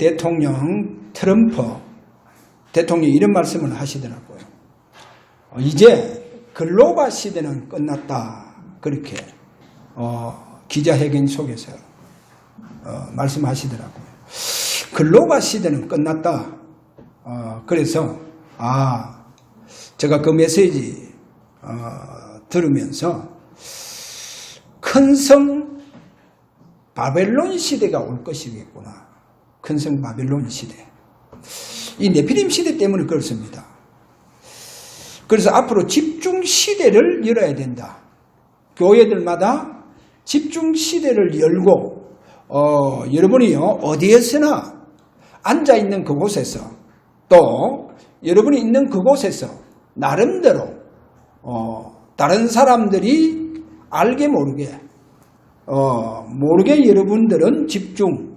미국 대통령 트럼프 대통령이 이런 말씀을 하시더라고요. 이제 글로벌 시대는 끝났다. 그렇게 기자회견 속에서 말씀하시더라고요. 글로벌 시대는 끝났다. 그래서 제가 그 메시지 들으면서 큰 성 바벨론 시대가 올 것이겠구나. 큰 성 바벨론 시대. 이 네피림 시대 때문에 그렇습니다. 그래서 앞으로 집중 시대를 열어야 된다. 교회들마다 집중 시대를 열고 여러분이요 어디에서나 앉아 있는 그곳에서 또 여러분이 있는 그곳에서 나름대로 다른 사람들이 알게 모르게 여러분들은 집중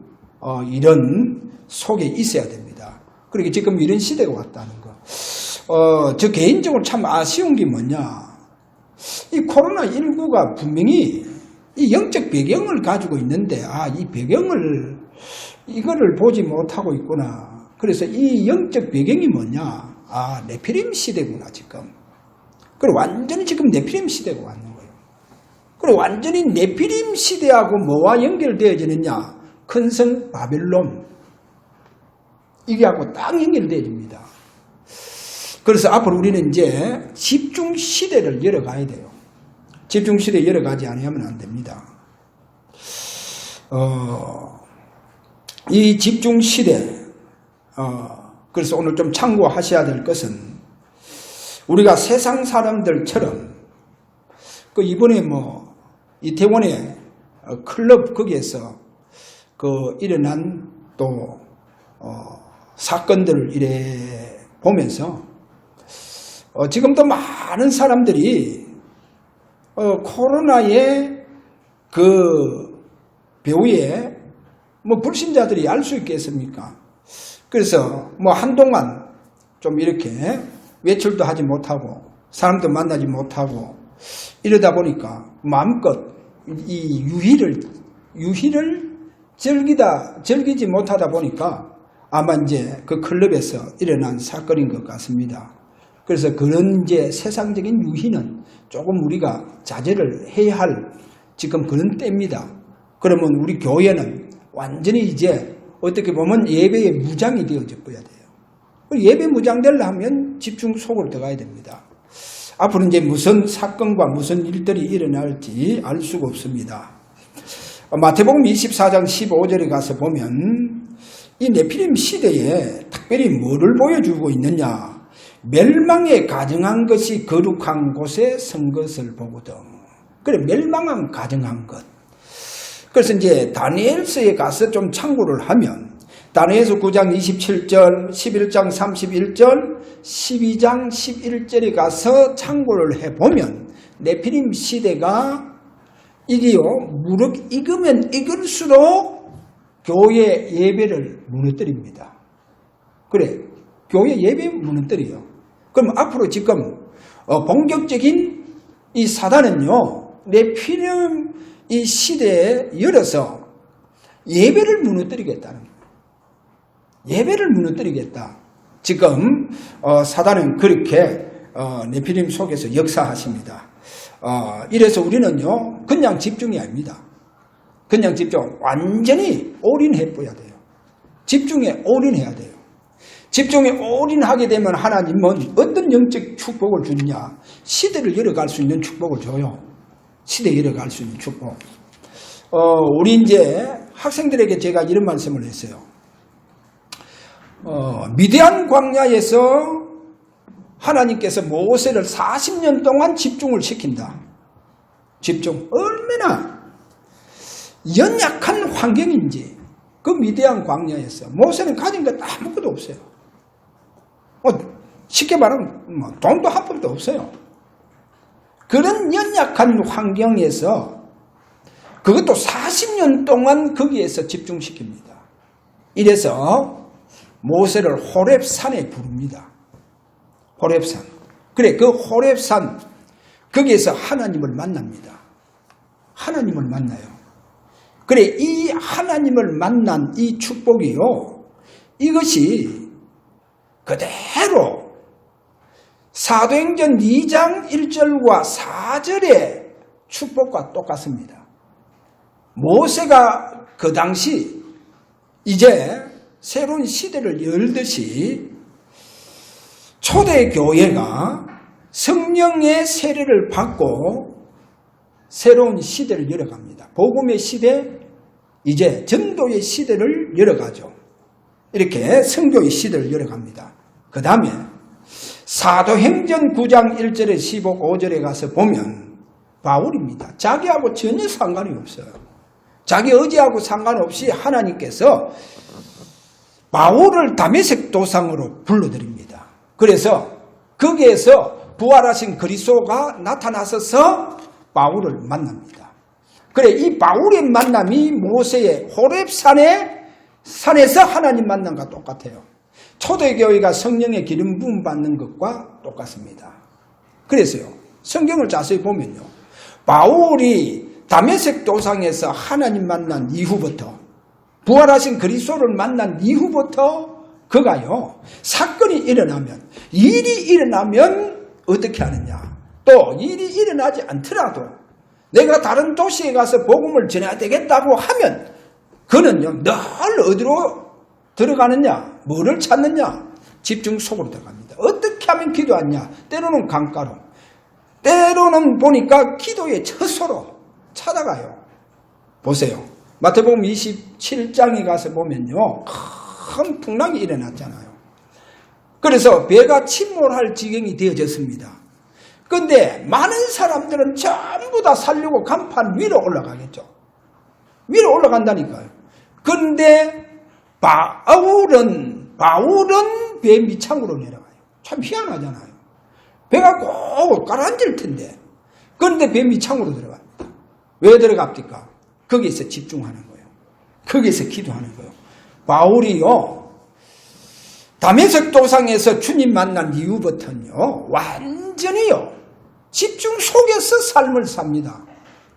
이런 속에 있어야 됩니다. 그러니까 지금 이런 시대가 왔다는 거. 저 개인적으로 참 아쉬운 게 뭐냐. 이 코로나19가 분명히 이 영적 배경을 가지고 있는데 이 배경을 이거를 보지 못하고 있구나. 그래서 이 영적 배경이 뭐냐. 네피림 시대구나 지금. 그리고 완전히 지금 네피림 시대가 왔는 거예요. 그리고 완전히 네피림 시대하고 뭐와 연결되어지느냐. 큰 성 바벨론. 이게 하고 딱 연결되어집니다. 그래서 앞으로 우리는 이제 집중 시대를 열어가야 돼요. 집중 시대 열어가지 않으면 안 됩니다. 이 집중 시대, 그래서 오늘 좀 참고하셔야 될 것은 우리가 세상 사람들처럼 이번에 이태원의 클럽 거기에서 일어난 또 사건들을 이래 보면서 지금도 많은 사람들이 코로나의 배후에 불신자들이 알 수 있겠습니까? 그래서 한동안 좀 이렇게 외출도 하지 못하고 사람도 만나지 못하고 이러다 보니까 마음껏 이 유희를 즐기지 못하다 보니까 아마 이제 그 클럽에서 일어난 사건인 것 같습니다. 그래서 그런 이제 세상적인 유희는 조금 우리가 자제를 해야 할 지금 그런 때입니다. 그러면 우리 교회는 완전히 이제 어떻게 보면 예배의 무장이 되어져 버려야 돼요. 예배 무장되려 하면 집중 속으로 들어가야 됩니다. 앞으로 이제 무슨 사건과 무슨 일들이 일어날지 알 수가 없습니다. 마태복음 24장 15절에 가서 보면 이 네피림 시대에 특별히 뭐를 보여주고 있느냐. 멸망에 가증한 것이 거룩한 곳에 선 것을 보거든. 그래, 멸망한 가증한 것. 그래서 이제 다니엘서에 가서 좀 참고를 하면 다니엘서 9장 27절, 11장 31절, 12장 11절에 가서 참고를 해보면 네피림 시대가 이게요, 무릎 익으면 익을수록 교회 예배를 무너뜨립니다. 그래, 교회 예배 무너뜨려요. 그럼 앞으로 지금 본격적인 이 사단은요, 네피림 이 시대에 열어서 예배를 무너뜨리겠다는 거예요. 예배를 무너뜨리겠다. 지금 사단은 그렇게 네피림 속에서 역사하십니다. 이래서 우리는요, 그냥 집중이 아닙니다. 그냥 집중, 완전히 올인해버려야 돼요. 집중에 올인해야 돼요. 집중에 올인하게 되면 하나님은 어떤 영적 축복을 주느냐? 시대를 열어갈 수 있는 축복을 줘요. 시대 열어갈 수 있는 축복. 우리 이제 학생들에게 제가 이런 말씀을 했어요. 미디안 광야에서 하나님께서 모세를 40년 동안 집중을 시킨다. 집중. 얼마나 연약한 환경인지 그 미디안 광야에서 모세는 가진 것 아무것도 없어요. 쉽게 말하면 돈도 한 푼도 없어요. 그런 연약한 환경에서 그것도 40년 동안 거기에서 집중시킵니다. 이래서 모세를 호렙산에 부릅니다. 호렙산. 그래, 그 호렙산 거기에서 하나님을 만납니다. 하나님을 만나요. 그래, 이 하나님을 만난 이 축복이요, 이것이 그대로 사도행전 2장 1절과 4절의 축복과 똑같습니다. 모세가 그 당시 이제 새로운 시대를 열듯이 초대교회가 성령의 세례를 받고 새로운 시대를 열어갑니다. 복음의 시대, 이제 전도의 시대를 열어가죠. 이렇게 선교의 시대를 열어갑니다. 그 다음에 사도행전 9장 1절에 15절에 가서 보면 바울입니다. 자기하고 전혀 상관이 없어요. 자기 의지하고 상관없이 하나님께서 바울을 다메섹 도상으로 불러드립니다. 그래서 거기에서 부활하신 그리스도가 나타나셔서 바울을 만납니다. 그래, 이 바울의 만남이 모세의 호렙산에서 하나님 만남과 똑같아요. 초대교회가 성령의 기름 부음 받는 것과 똑같습니다. 그래서요, 성경을 자세히 보면요, 바울이 다메섹 도상에서 하나님 만난 이후부터, 부활하신 그리스도를 만난 이후부터 그가요, 사건이 일어나면, 일이 일어나면 어떻게 하느냐, 또 일이 일어나지 않더라도 내가 다른 도시에 가서 복음을 전해야 되겠다고 하면 그는요, 늘 어디로 들어가느냐, 뭐를 찾느냐, 집중 속으로 들어갑니다. 어떻게 하면 기도하냐, 때로는 강가로, 때로는 보니까 기도의 처소로 찾아가요. 보세요, 마태복음 27장에 가서 보면요, 큰 풍랑이 일어났잖아요. 그래서 배가 침몰할 지경이 되어졌습니다. 그런데 많은 사람들은 전부 다 살려고 간판 위로 올라가겠죠. 위로 올라간다니까요. 그런데 바울은 배 밑창으로 내려가요. 참 희한하잖아요. 배가 꼭 가라앉을 텐데. 그런데 배 밑창으로 들어갑니다. 왜 들어갑니까? 거기에서 집중하는 거예요. 거기에서 기도하는 거예요. 바울이요, 다메섹 도상에서 주님 만난 이후부터는요, 완전히요, 집중 속에서 삶을 삽니다.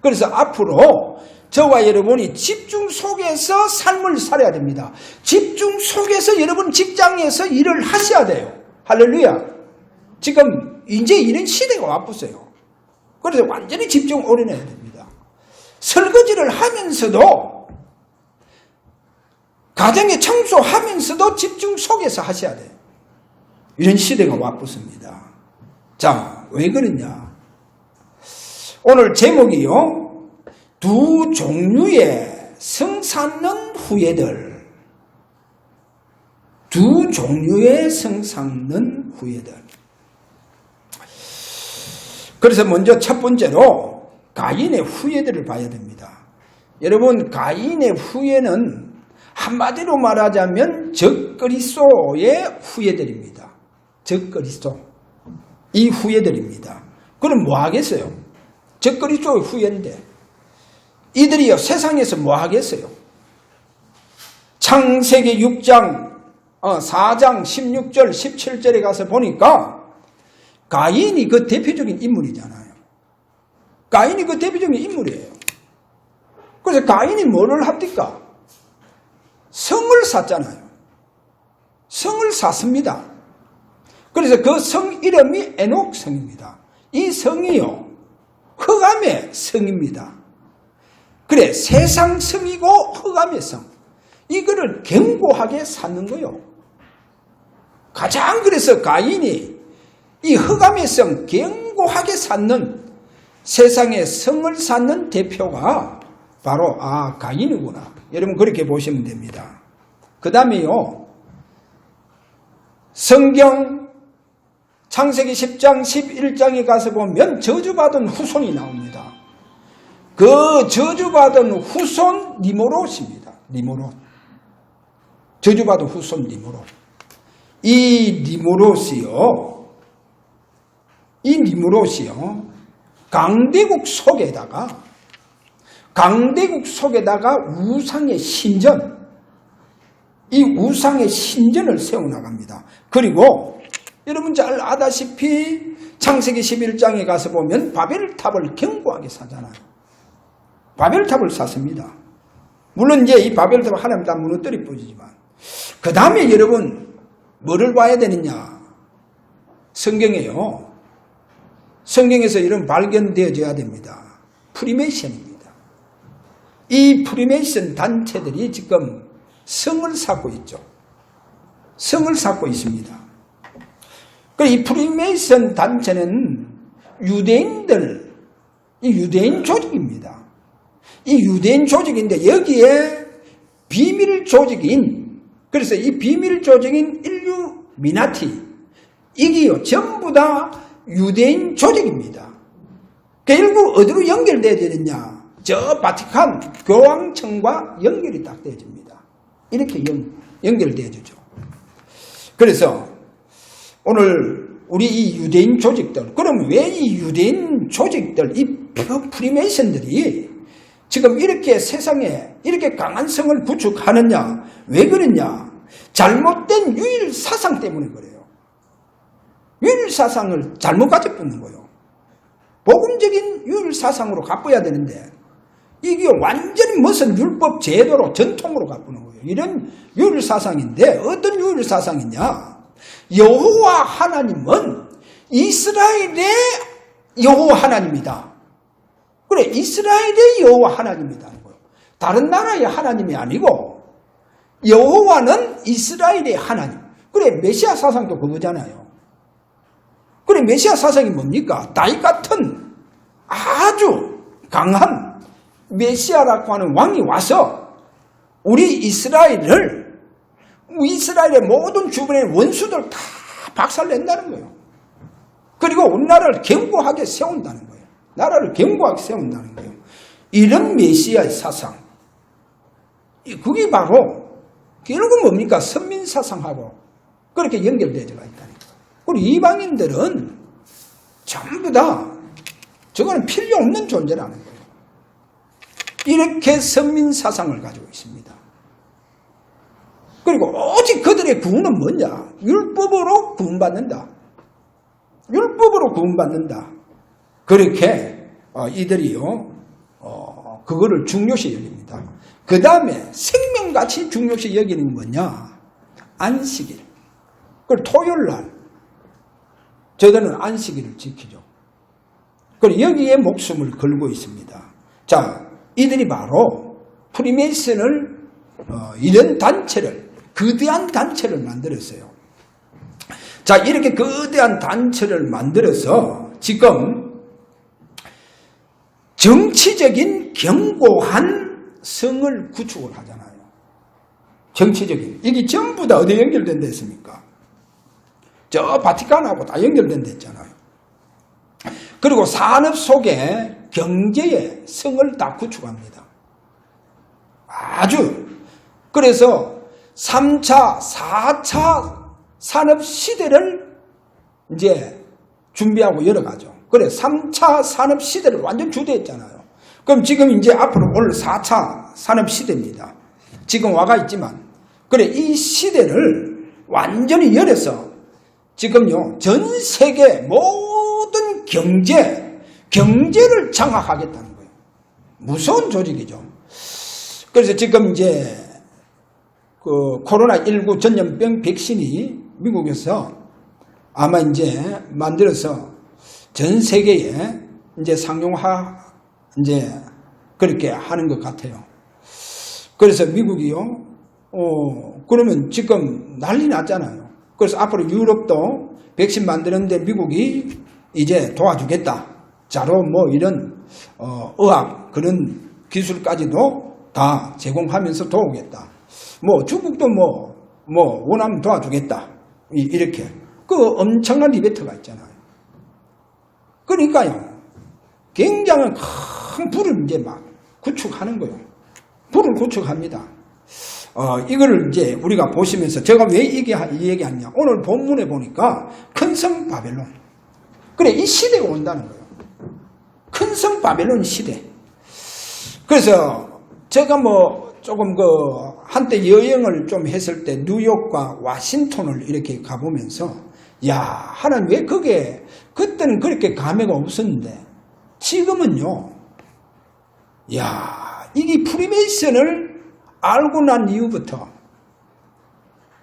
그래서 앞으로 저와 여러분이 집중 속에서 삶을 살아야 됩니다. 집중 속에서 여러분 직장에서 일을 하셔야 돼요. 할렐루야. 지금 이제 이런 시대가 와쁘세요. 그래서 완전히 집중 올인해야 됩니다. 설거지를 하면서도, 가정에 청소하면서도 집중 속에서 하셔야 돼요. 이런 시대가 와쁘습니다. 자, 왜 그러냐? 오늘 제목이요, 두 종류의 성삼는 후예들. 두 종류의 성삼는 후예들. 그래서 먼저 첫 번째로 가인의 후예들을 봐야 됩니다. 여러분, 가인의 후예는 한마디로 말하자면 적그리스도의 후예들입니다. 적그리스도. 이 후예들입니다. 그럼 뭐 하겠어요? 적그리스도의 후예인데 이들이요, 세상에서 뭐 하겠어요? 창세기 6장 4장 16절 17절에 가서 보니까 가인이 그 대표적인 인물이잖아요. 가인이 그 대표적인 인물이에요. 그래서 가인이 뭐를 합니까? 성을 샀잖아요. 성을 샀습니다. 그래서 그 성 이름이 에녹 성입니다. 이 성이요, 흑암의 성입니다. 그래, 세상 성이고 흑암의 성. 이거를 견고하게 샀는 거요. 가장 그래서 가인이 이 흑암의 성 견고하게 샀는, 세상의 성을 샀는 대표가 바로 가인이구나. 여러분 그렇게 보시면 됩니다. 그 다음에요, 성경 창세기 10장 11장에 가서 보면 저주받은 후손이 나옵니다. 그 저주받은 후손 니모롯입니다. 니모롯. 저주받은 후손 니모롯. 이 니모롯이요, 강대국 속에다가 우상의 신전, 이 우상의 신전을 세워나갑니다. 그리고 여러분 잘 아다시피 창세기 11장에 가서 보면 바벨탑을 견고하게 사잖아요. 바벨탑을 샀습니다. 물론 이제 이 바벨탑을 하나님 다 무너뜨려 뿌리지만, 그 다음에 여러분 뭐를 봐야 되느냐? 성경에요. 성경에서 이런 발견되어져야 됩니다. 프리메이션입니다. 이 프리메이션 단체들이 지금 성을 쌓고 있죠. 성을 쌓고 있습니다. 이 프리메이션 단체는 유대인들, 이 유대인 조직입니다. 이 유대인 조직인데 여기에 비밀 조직인, 그래서 이 비밀 조직인 일루미나티, 이게요 전부 다 유대인 조직입니다. 결국 어디로 연결되어야 되느냐? 저 바티칸 교황청과 연결이 딱 되어집니다. 이렇게 연결되어지죠. 그래서 오늘 우리 이 유대인 조직들, 그럼 왜 이 유대인 조직들, 이 프리메이션들이 지금 이렇게 세상에 이렇게 강한 성을 구축하느냐? 왜 그러냐? 잘못된 유일 사상 때문에 그래요. 유일 사상을 잘못 가져붙는 거예요. 복음적인 유일 사상으로 가꿔야 되는데 이게 완전히 무슨 율법 제도로 전통으로 가꾸는 거예요. 이런 유일 사상인데 어떤 유일 사상이냐? 여호와 하나님은 이스라엘의 여호와 하나님이다. 그래, 이스라엘의 여호와 하나님이다. 다른 나라의 하나님이 아니고 여호와는 이스라엘의 하나님. 그래, 메시아 사상도 그거잖아요. 그래, 메시아 사상이 뭡니까? 다윗 같은 아주 강한 메시아라고 하는 왕이 와서 우리 이스라엘의 모든 주변의 원수들 다 박살낸다는 거예요. 그리고 우리나라를 견고하게 세운다는 거예요. 나라를 견고하게 세운다는 거예요. 이런 메시아의 사상, 그게 바로 결국 뭡니까? 선민사상하고 그렇게 연결되어져 있다는 거예요. 그리고 이방인들은 전부 다 저거는 필요 없는 존재라는 거예요. 이렇게 선민사상을 가지고 있습니다. 그리고 오직 그들의 구원은 뭐냐? 율법으로 구원받는다. 율법으로 구원받는다. 그렇게 이들이요 그거를 중요시 여깁니다. 그 다음에 생명같이 중요시 여기는 뭐냐? 안식일. 그걸 토요일날 저들은 안식일을 지키죠. 그리고 여기에 목숨을 걸고 있습니다. 자, 이들이 바로 프리메이슨을 이런 단체를, 거대한 단체를 만들었어요. 자, 이렇게 거대한 단체를 만들어서 지금 정치적인 견고한 성을 구축을 하잖아요. 정치적인. 이게 전부 다 어디에 연결된 데 있습니까? 저 바티칸하고 다 연결된 데 있잖아요. 그리고 산업 속에 경제의 성을 다 구축합니다. 아주. 그래서 3차, 4차 산업 시대를 이제 준비하고 열어가죠. 그래, 3차 산업 시대를 완전 주도했잖아요. 그럼 지금 이제 앞으로 올 4차 산업 시대입니다. 지금 와가 있지만, 그래, 이 시대를 완전히 열어서 지금요, 전 세계 모든 경제를 장악하겠다는 거예요. 무서운 조직이죠. 그래서 지금 이제 그 코로나19 전염병 백신이 미국에서 아마 이제 만들어서 전 세계에 이제 상용화 이제 그렇게 하는 것 같아요. 그래서 미국이요, 그러면 지금 난리 났잖아요. 그래서 앞으로 유럽도 백신 만드는데 미국이 이제 도와주겠다. 자로 뭐 이런 의학 그런 기술까지도 다 제공하면서 도우겠다. 뭐 중국도 뭐 원하면 도와주겠다. 이렇게 그 엄청난 이벤트가 있잖아요. 그러니까요, 굉장한 큰 불을 이제 막 구축하는 거예요. 불을 구축합니다. 이거를 이제 우리가 보시면서 제가 왜 이 얘기하냐. 오늘 본문에 보니까 큰 성 바벨론. 그래, 이 시대가 온다는 거예요. 큰 성 바벨론 시대. 그래서 제가 뭐 조금 한때 여행을 좀 했을 때 뉴욕과 와싱턴을 이렇게 가보면서 야, 하나님 왜 그게 그때는 그렇게 감회가 없었는데 지금은요, 야, 이게 프리메이슨을 알고 난 이후부터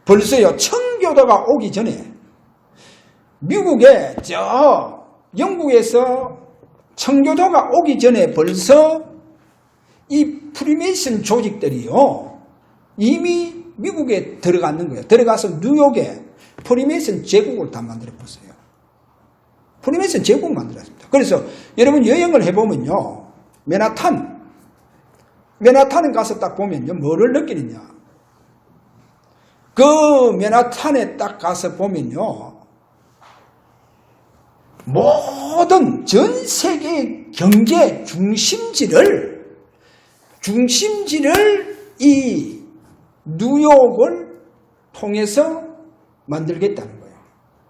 벌써요, 청교도가 오기 전에 미국에 영국에서 청교도가 오기 전에 벌써 이 프리메이슨 조직들이요, 이미 미국에 들어갔는 거예요. 들어가서 뉴욕에 프리메이슨 제국을 다 만들어봤어요. 프리메이슨 제국 만들었습니다. 그래서 여러분 여행을 해보면요, 맨하탄에 가서 딱 보면요, 뭐를 느끼느냐. 그 맨하탄에 딱 가서 보면요, 모든 전 세계 경제 중심지를 이 뉴욕을 통해서 만들겠다는 거예요.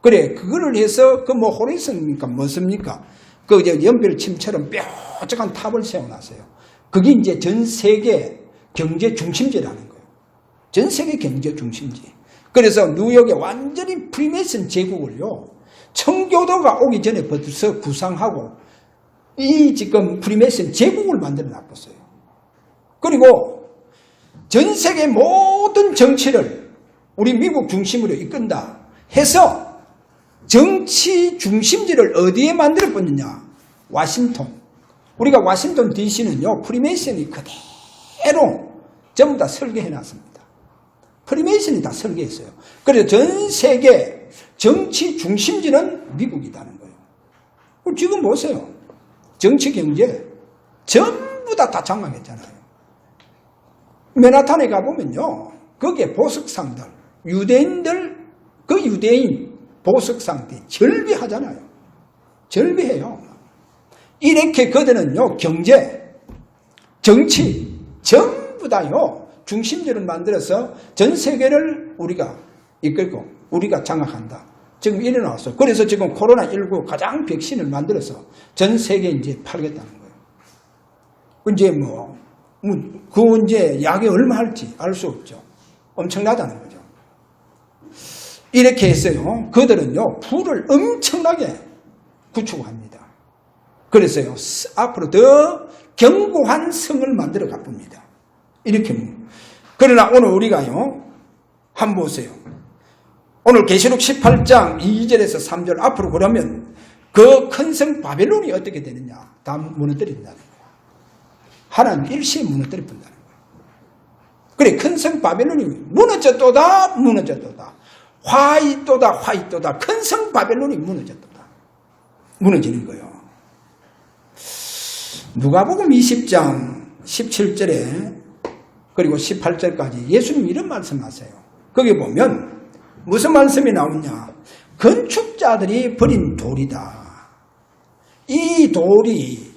그래, 그거를 해서 그 뭐 호리슨입니까? 뭐습니까? 그 이제 연별침처럼 뾰족한 탑을 세워놨어요. 그게 이제 전 세계 경제 중심지라는 거예요. 전 세계 경제 중심지. 그래서 뉴욕에 완전히 프리메이슨 제국을요, 청교도가 오기 전에 벌써 구상하고 이 지금 프리메이슨 제국을 만들어 놨었어요. 그리고 전 세계 모든 정치를 우리 미국 중심으로 이끈다 해서 정치 중심지를 어디에 만들어 놨느냐? 와싱턴. 우리가 와싱턴 DC는요, 프리메이슨이 그대로 전부 다 설계해 놨습니다. 프리메이슨이 다 설계했어요. 그래서 전 세계 정치 중심지는 미국이라는 거예요. 지금 보세요. 정치 경제 전부 다 장악했잖아요. 맨하탄에 가보면요, 거기에 보석상들, 유대인들, 그 유대인 보석상들이 절비하잖아요. 절비해요. 이렇게 그들은요, 경제, 정치 전부 다요, 중심지를 만들어서 전 세계를 우리가 이끌고 우리가 장악한다. 지금 일어나왔어. 그래서 지금 코로나19 가장 백신을 만들어서 전 세계에 이제 팔겠다는 거예요. 이제 그 이제 약이 얼마 할지 알 수 없죠. 엄청나다는 거죠. 이렇게 했어요. 그들은요, 부를 엄청나게 구축합니다. 그래서요, 앞으로 더 견고한 성을 만들어 가봅니다. 이렇게. 그러나 오늘 우리가요, 한번 보세요. 오늘 계시록 18장 2절에서 3절 앞으로 그러면 그 큰 성 바벨론이 어떻게 되느냐? 다 무너뜨린다는 거예요. 하나님 일시에 무너뜨려 본다는 거예요. 그래, 큰 성 바벨론이 무너졌도다, 무너졌도다. 화이또다, 화이또다. 큰 성 바벨론이 무너졌도다. 무너지는 거예요. 누가복음 20장 17절에 그리고 18절까지 예수님 이런 말씀하세요. 거기 보면 무슨 말씀이 나오냐? 건축자들이 버린 돌이다. 이 돌이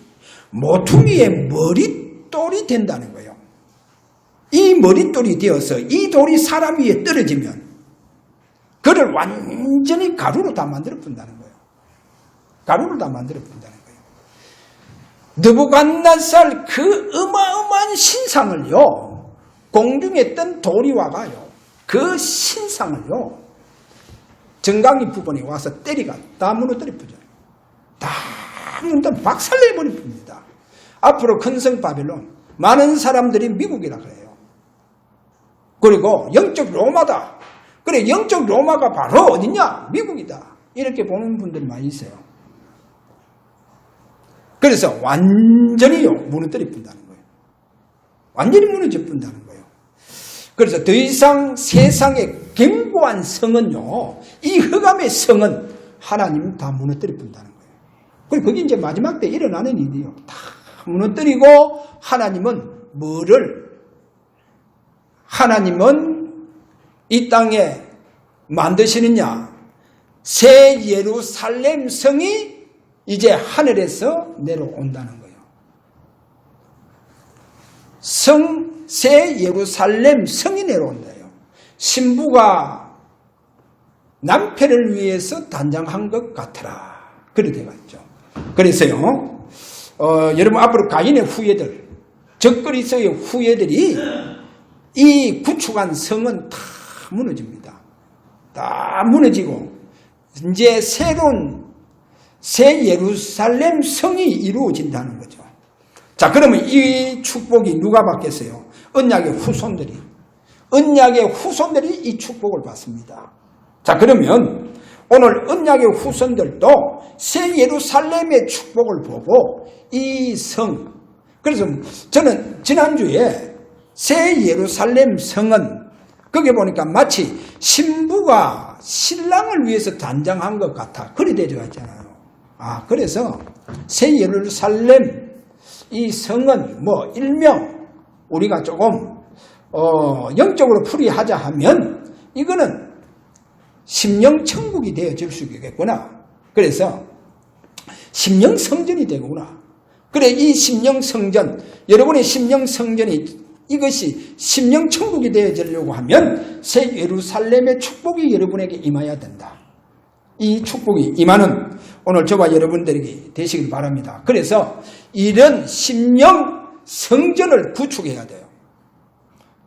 모퉁이의 머릿돌이 된다는 거예요. 이 머릿돌이 되어서 이 돌이 사람 위에 떨어지면 그를 완전히 가루로 다 만들어 본다는 거예요. 가루로 다 만들어 본다는 거예요. 느부갓네살 그 어마어마한 신상을요, 공중에 뜬 돌이 와가요, 그 신상을요, 정강이 부분에 와서 때리가 다 무너뜨려 부죠. 다 무너뜨려 박살내버려 봅니다. 앞으로 큰 성 바벨론, 많은 사람들이 미국이라 그래요. 그리고 영적 로마다. 그래, 영적 로마가 바로 어디냐? 미국이다. 이렇게 보는 분들이 많이 있어요. 그래서 완전히요, 무너뜨려 본다는 거예요. 완전히 무너져 본다는 거예요. 그래서 더 이상 세상의 견고한 성은요, 이 흑암의 성은 하나님 다 무너뜨려 본다는 거예요. 그리고 그게 이제 마지막 때 일어나는 일이에요. 다 무너뜨리고 하나님은 하나님은 이 땅에 만드시느냐? 새 예루살렘 성이 이제 하늘에서 내려온다는 거예요. 새 예루살렘 성이 내려온다요. 신부가 남편을 위해서 단장한 것 같더라. 그래 돼갔죠. 그래서요, 여러분 앞으로 가인의 후예들, 적그리스도의 후예들이 이 구축한 성은 다 무너집니다. 다 무너지고 이제 새로운 새 예루살렘 성이 이루어진다는 거죠. 자, 그러면 이 축복이 누가 받겠어요? 언약의 후손들이. 언약의 후손들이 이 축복을 받습니다. 자, 그러면 오늘 언약의 후손들도 새 예루살렘의 축복을 보고 이 성, 그래서 저는 지난주에 새 예루살렘 성은 거기 보니까 마치 신부가 신랑을 위해서 단장한 것 같아. 그리 되어 있잖아요. 그래서 새 예루살렘 이 성은 뭐 일명 우리가 조금 영적으로 풀이하자 하면 이거는 심령천국이 되어질 수 있겠구나. 그래서 심령성전이 되구나. 그래, 이 심령성전, 여러분의 심령성전이 이것이 심령천국이 되어지려고 하면 새 예루살렘의 축복이 여러분에게 임해야 된다. 이 축복이 임하는 오늘 저와 여러분들에게 되시길 바랍니다. 그래서 이런 심령성전을 구축해야 돼요.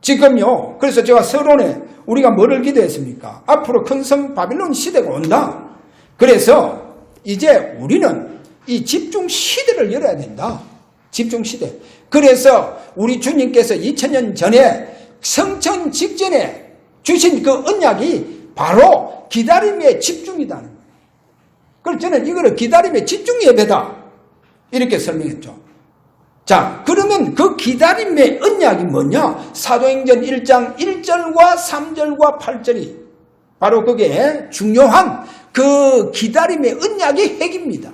지금요, 그래서 제가 서론에 우리가 뭐를 기도했습니까? 앞으로 큰 성 바빌론 시대가 온다. 그래서 이제 우리는 이 집중 시대를 열어야 된다. 집중 시대. 그래서 우리 주님께서 2000년 전에 성천 직전에 주신 그 언약이 바로 기다림의 집중이다는 거예요. 그래서 저는 이거를 기다림의 집중 예배다. 이렇게 설명했죠. 자, 그러면 그 기다림의 언약이 뭐냐? 사도행전 1장 1절과 3절과 8절이 바로 그게 중요한 그 기다림의 언약의 핵입니다.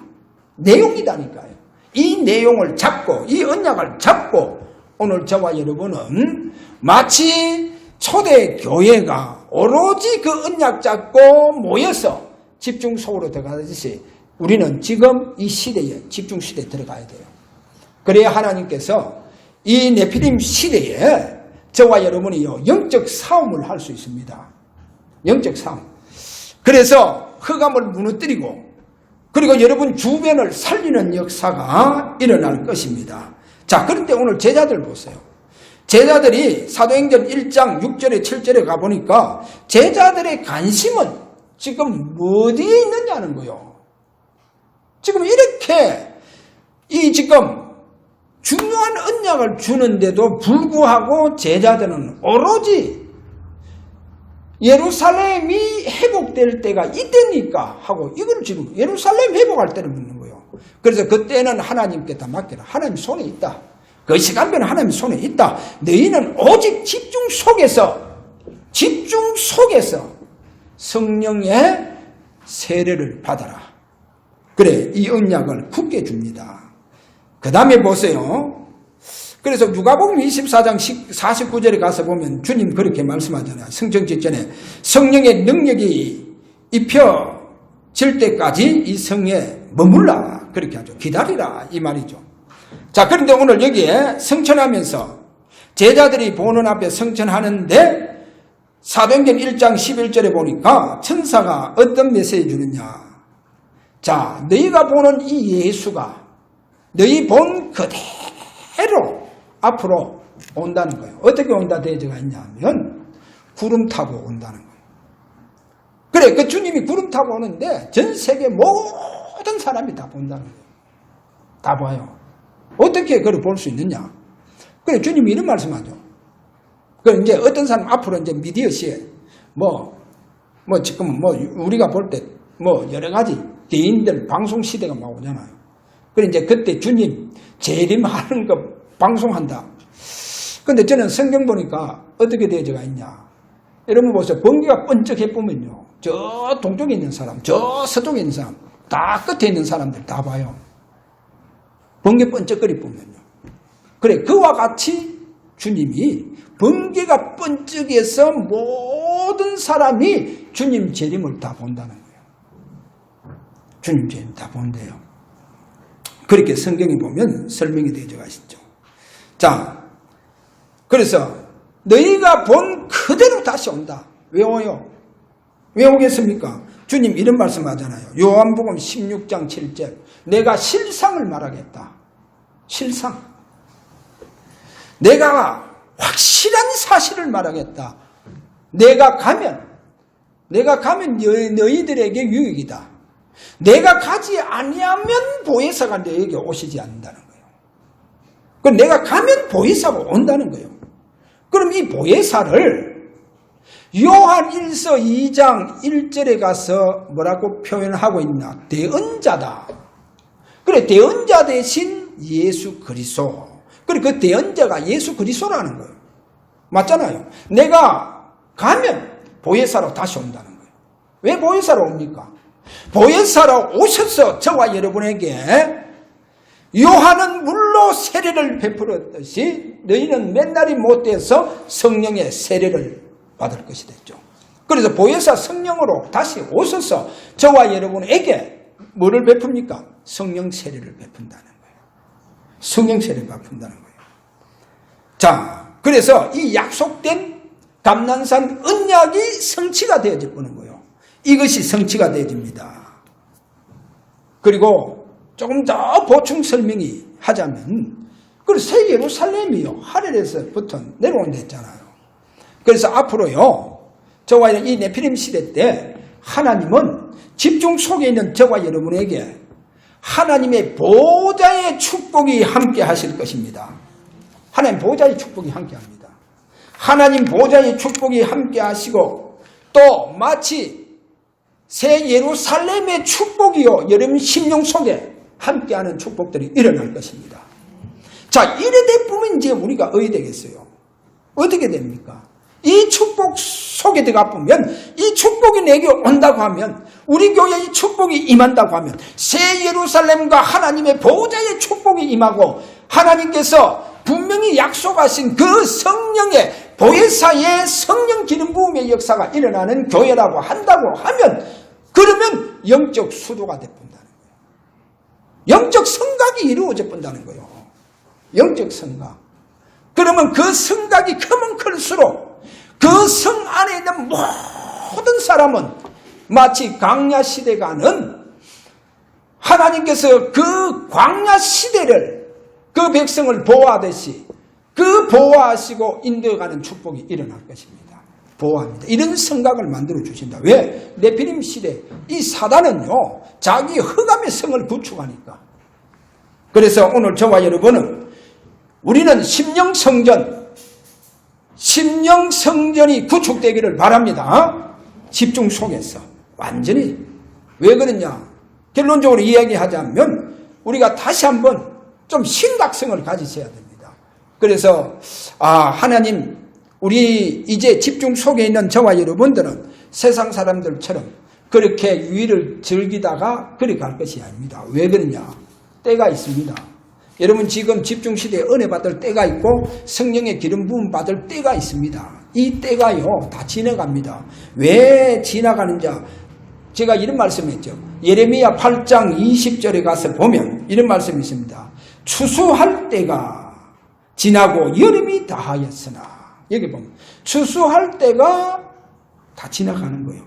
내용이다니까요. 이 내용을 잡고 이 언약을 잡고 오늘 저와 여러분은 마치 초대교회가 오로지 그 언약 잡고 모여서 집중 속으로 들어가듯이 우리는 지금 이 시대에 집중 시대에 들어가야 돼요. 그래야 하나님께서 이 네피림 시대에 저와 여러분이요 영적 싸움을 할 수 있습니다. 영적 싸움. 그래서 흑암을 무너뜨리고 그리고 여러분 주변을 살리는 역사가 일어날 것입니다. 자, 그런데 오늘 제자들 보세요. 제자들이 사도행전 1장 6절에 7절에 가보니까 제자들의 관심은 지금 어디에 있느냐는 거예요. 지금 이렇게 이 지금 중요한 언약을 주는데도 불구하고 제자들은 오로지 예루살렘이 회복될 때가 이때니까 하고 이걸 지금 예루살렘 회복할 때를 묻는 거예요. 그래서 그때는 하나님께 다 맡겨라. 하나님 손에 있다. 그 시간표는 하나님 손에 있다. 너희는 오직 집중 속에서 성령의 세례를 받아라. 그래, 이 언약을 굳게 줍니다. 그 다음에 보세요. 그래서 누가복음 24장 49절에 가서 보면 주님 그렇게 말씀하잖아요. 성령 직전에 성령의 능력이 입혀질 때까지 이 성에 머물라. 그렇게 하죠. 기다리라. 이 말이죠. 자, 그런데 오늘 여기에 성천하면서 제자들이 보는 앞에 성천하는데 사도행전 1장 11절에 보니까 천사가 어떤 메시지 주느냐. 자, 너희가 보는 이 예수가 너희 본 그대로 앞으로 온다는 거예요. 어떻게 온다 대제가 있냐면 구름 타고 온다는 거예요. 그래, 그 주님이 구름 타고 오는데 전 세계 모든 사람이 다 본다는 거예요. 다 봐요. 어떻게 그걸 볼 수 있느냐? 그래, 주님이 이런 말씀하죠. 그 이제 어떤 사람 앞으로 이제 미디어 시에 지금 우리가 볼 때 여러 가지 개인들 방송 시대가 막 오잖아요. 그래, 이제 그때 주님 재림하는 거 방송한다. 근데 저는 성경 보니까 어떻게 되어져가 있냐. 여러분 보세요. 번개가 번쩍 해보면요. 저 동쪽에 있는 사람, 저 서쪽에 있는 사람, 다 끝에 있는 사람들 다 봐요. 번개 번쩍거리 보면요. 그래, 그와 같이 주님이 번개가 번쩍해서 모든 사람이 주님 재림을 다 본다는 거예요. 주님 재림 다 본대요. 그렇게 성경에 보면 설명이 되어져 가시죠. 자, 그래서 너희가 본 그대로 다시 온다. 왜 오요? 왜 오겠습니까? 주님 이런 말씀하잖아요. 요한복음 16장 7절. 내가 실상을 말하겠다. 실상. 내가 확실한 사실을 말하겠다. 내가 가면 너희들에게 유익이다. 내가 가지 아니하면 보혜사가 너에게 오시지 않는다는 거예요. 그럼 내가 가면 보혜사가 온다는 거예요. 그럼 이 보혜사를 요한 1서 2장 1절에 가서 뭐라고 표현하고 있나? 대언자다. 그래, 대언자 대신 예수 그리스도. 그래, 그 대언자가 예수 그리스도라는 거예요. 맞잖아요. 내가 가면 보혜사로 다시 온다는 거예요. 왜 보혜사로 옵니까? 보혜사로 오셔서 저와 여러분에게 요한은 물로 세례를 베풀었듯이 너희는 맨날이 못돼서 성령의 세례를 받을 것이 됐죠. 그래서 보혜사 성령으로 다시 오셔서 저와 여러분에게 뭐를 베풉니까? 성령 세례를 베푼다는 거예요. 성령 세례를 베푼다는 거예요. 자, 그래서 이 약속된 감난산 언약이 성취가 되어질 거예요. 이것이 성취가 되어집니다. 그리고 조금 더 보충 설명이 하자면, 그 새 예루살렘이요, 하늘에서부터 내려온다 했잖아요. 그래서 앞으로요, 저와 이 네피림 시대 때 하나님은 집중 속에 있는 저와 여러분에게 하나님의 보호자의 축복이 함께 하실 것입니다. 하나님 보호자의 축복이 함께 합니다. 하나님 보호자의 축복이 함께 하시고, 또 마치 새 예루살렘의 축복이요, 여러분 심령 속에 함께하는 축복들이 일어날 것입니다. 자, 이래 되면 이제 우리가 어디 되겠어요? 어떻게 됩니까? 이 축복 속에 들어가 보면, 이 축복이 내게 온다고 하면, 우리 교회에 이 축복이 임한다고 하면, 새 예루살렘과 하나님의 보호자의 축복이 임하고, 하나님께서 분명히 약속하신 그 성령의 보혜사의 성령 기름 부음의 역사가 일어나는 교회라고 한다고 하면, 그러면 영적 수도가 되본다는 거예요. 영적 성각이 이루어져 본다는 거예요. 영적 성각. 그러면 그 성각이 크면 클수록 그 성 안에 있는 모든 사람은 마치 광야 시대가는 하나님께서 그 광야 시대를 그 백성을 보호하듯이 그 보호하시고 인도해가는 축복이 일어날 것입니다. 보호합니다. 이런 생각을 만들어 주신다. 왜? 네피림 시대 이 사단은요, 자기 흑암의 성을 구축하니까. 그래서 오늘 저와 여러분은 우리는 심령성전이 구축되기를 바랍니다. 집중 속에서 완전히. 왜 그러냐? 결론적으로 이야기하자면 우리가 다시 한번 좀 심각성을 가지셔야 됩니다. 그래서 하나님, 우리 이제 집중 속에 있는 저와 여러분들은 세상 사람들처럼 그렇게 유의를 즐기다가 그리 갈 것이 아닙니다. 왜 그러냐? 때가 있습니다. 여러분 지금 집중시대에 은혜 받을 때가 있고 성령의 기름 부음 받을 때가 있습니다. 이 때가요 다 지나갑니다. 왜 지나가는지 제가 이런 말씀했죠. 예레미야 8장 20절에 가서 보면 이런 말씀이 있습니다. 추수할 때가 지나고 여름이 다하였으나, 여기 보면 추수할 때가 다 지나가는 거예요.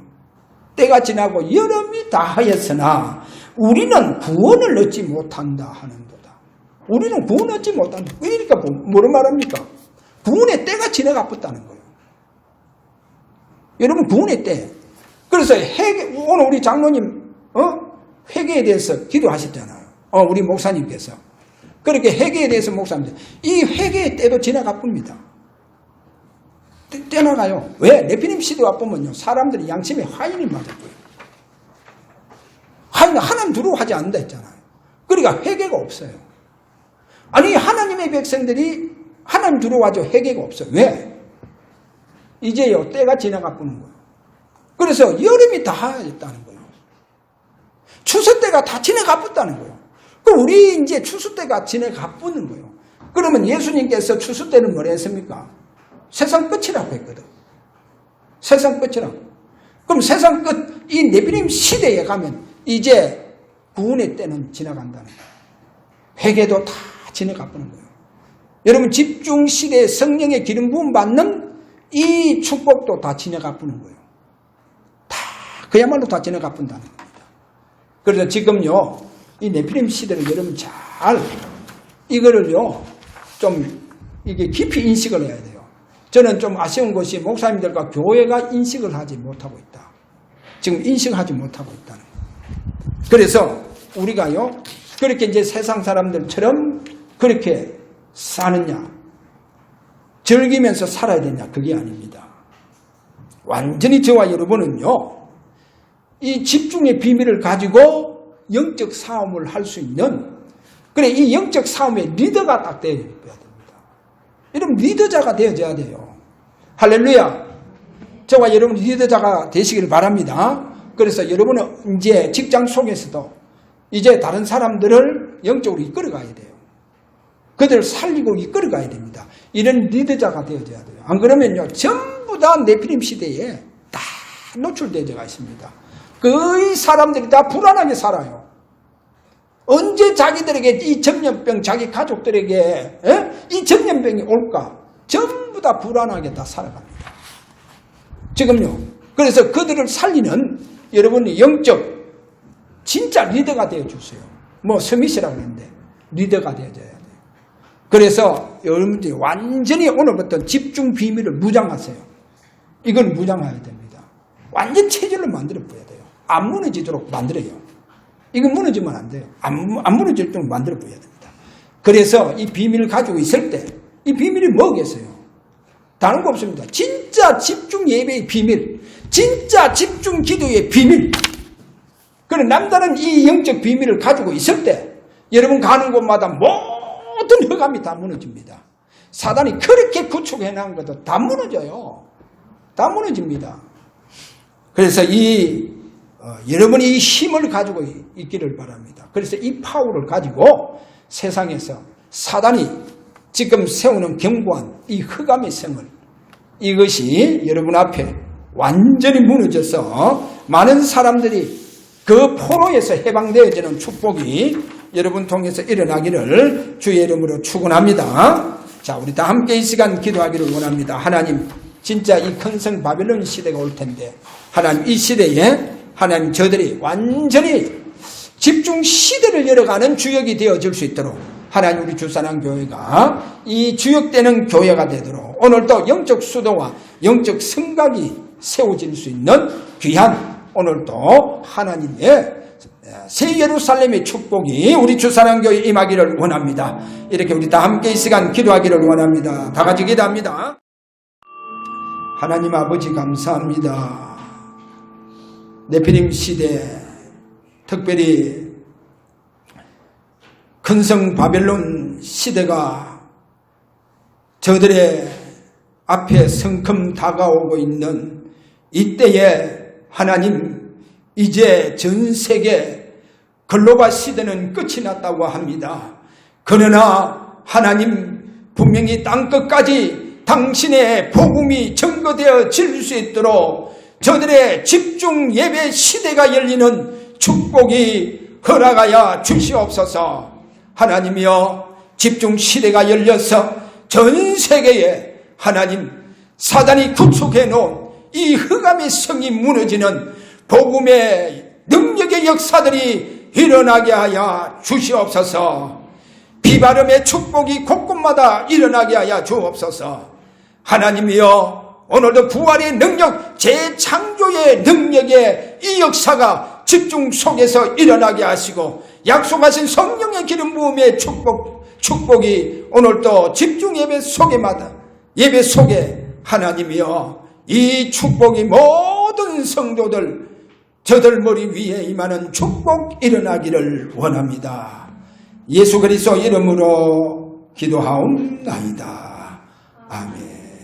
때가 지나고 여름이 다하였으나 우리는 구원을 얻지 못한다 하는 거다. 우리는 구원 얻지 못한다. 그러니까 뭐를 말합니까? 구원의 때가 지나가 버렸다는 거예요. 여러분 구원의 때. 그래서 오늘 우리 장로님 회개에 대해서 기도하셨잖아요. 우리 목사님께서. 그렇게 회개에 대해서 목사님, 이 회개의 때도 지나가 봅니다. 떼나가요. 왜? 네피림 시대 와보면요, 사람들이 양심에 화인이 맞았고요. 하나님 두려워하지 않는다 했잖아요. 그러니까 회개가 없어요. 아니, 하나님의 백성들이 하나님 두려워하죠. 회개가 없어요. 왜? 이제요, 때가 지나가 보는 거예요. 그래서 여름이 다 했다는 거예요. 추수 때가 다 지나가 봤다는 거예요. 그럼 우리 이제 추수 때가 지나가 보는 거예요. 그러면 예수님께서 추수 때는 뭐라 했습니까? 세상 끝이라고 했거든. 세상 끝이라고. 그럼 세상 끝, 이 네피림 시대에 가면 이제 구원의 때는 지나간다는 거예요. 회개도 다 지나가 보는 거예요. 여러분 집중 시대에 성령의 기름 부음 받는 이 축복도 다 지나가 보는 거예요. 다 그야말로 다 지나가 본다는 겁니다. 그래서 지금요, 이 네피림 시대를 여러분 잘 이거를요 좀 이게 깊이 인식을 해야 돼요. 저는 좀 아쉬운 것이 목사님들과 교회가 인식을 하지 못하고 있다. 지금 인식하지 못하고 있다는 거예요. 그래서 우리가요 그렇게 이제 세상 사람들처럼 그렇게 사느냐, 즐기면서 살아야 되냐, 그게 아닙니다. 완전히 저와 여러분은요, 이 집중의 비밀을 가지고 영적 싸움을 할 수 있는, 그래, 이 영적 싸움의 리더가 딱 되어야 됩니다. 여러분, 리더자가 되어져야 돼요. 할렐루야. 저와 여러분 리더자가 되시기를 바랍니다. 그래서 여러분은 이제 직장 속에서도 이제 다른 사람들을 영적으로 이끌어가야 돼요. 그들을 살리고 이끌어가야 됩니다. 이런 리더자가 되어져야 돼요. 안 그러면요, 전부 다 네피림 시대에 다 노출되어가 있습니다. 거의 사람들이 다 불안하게 살아요. 언제 자기들에게 이 전염병, 자기 가족들에게 이 전염병이 올까? 전부 다 불안하게 다 살아갑니다. 지금요. 그래서 그들을 살리는 여러분이 영적 진짜 리더가 되어주세요. 뭐 스미스라고 하는데 리더가 되어줘야 돼요. 그래서 여러분들이 완전히 오늘부터 집중 비밀을 무장하세요. 이건 무장해야 됩니다. 완전 체질로 만들어 보여야 돼요. 안 무너지도록 만들어요. 이건 무너지면 안 돼요. 안 무너질 정도로 만들어 보여야 됩니다. 그래서 이 비밀을 가지고 있을 때 이 비밀이 뭐겠어요? 다른 거 없습니다. 진짜 집중 예배의 비밀, 진짜 집중 기도의 비밀. 그런 남다른 이 영적 비밀을 가지고 있을 때 여러분 가는 곳마다 모든 허감이 다 무너집니다. 사단이 그렇게 구축해 놓은 것도 다 무너져요. 다 무너집니다. 그래서 여러분이 이 힘을 가지고 있기를 바랍니다. 그래서 이 파워를 가지고 세상에서 사단이 지금 세우는 견고한 이 흑암의 성을, 이것이 여러분 앞에 완전히 무너져서 많은 사람들이 그 포로에서 해방되어지는 축복이 여러분 통해서 일어나기를 주의 이름으로 축원합니다. 자, 우리 다 함께 이 시간 기도하기를 원합니다. 하나님, 진짜 이 큰 성 바벨론 시대가 올 텐데 하나님, 이 시대에 하나님, 저들이 완전히 집중 시대를 열어가는 주역이 되어질 수 있도록 하나님, 우리 주사랑교회가 이 주역되는 교회가 되도록 오늘도 영적 수도와 영적 성각이 세워질 수 있는 귀한 오늘도 하나님의 새 예루살렘의 축복이 우리 주사랑교회에 임하기를 원합니다. 이렇게 우리 다 함께 이 시간 기도하기를 원합니다. 다 같이 기도합니다. 하나님 아버지 감사합니다. 네피림 시대, 특별히 큰성 바벨론 시대가 저들의 앞에 성큼 다가오고 있는 이때에 하나님, 이제 전 세계 글로벌 시대는 끝이 났다고 합니다. 그러나 하나님, 분명히 땅끝까지 당신의 복음이 증거되어질 수 있도록 저들의 집중 예배 시대가 열리는 축복이 허락하여 주시옵소서. 하나님이여, 집중 시대가 열려서 전 세계에 하나님, 사단이 구축해 놓은 이 흑암의 성이 무너지는 복음의 능력의 역사들이 일어나게 하여 주시옵소서. 비바름의 축복이 곳곳마다 일어나게 하여 주옵소서. 하나님이여, 오늘도 부활의 능력, 재창조의 능력의 이 역사가 집중 속에서 일어나게 하시고 약속하신 성령의 기름 부음의 축복이 오늘도 집중 예배 속에 하나님이여, 이 축복이 모든 성도들 저들 머리 위에 임하는 축복 일어나기를 원합니다. 예수 그리스도 이름으로 기도하옵나이다. 아멘.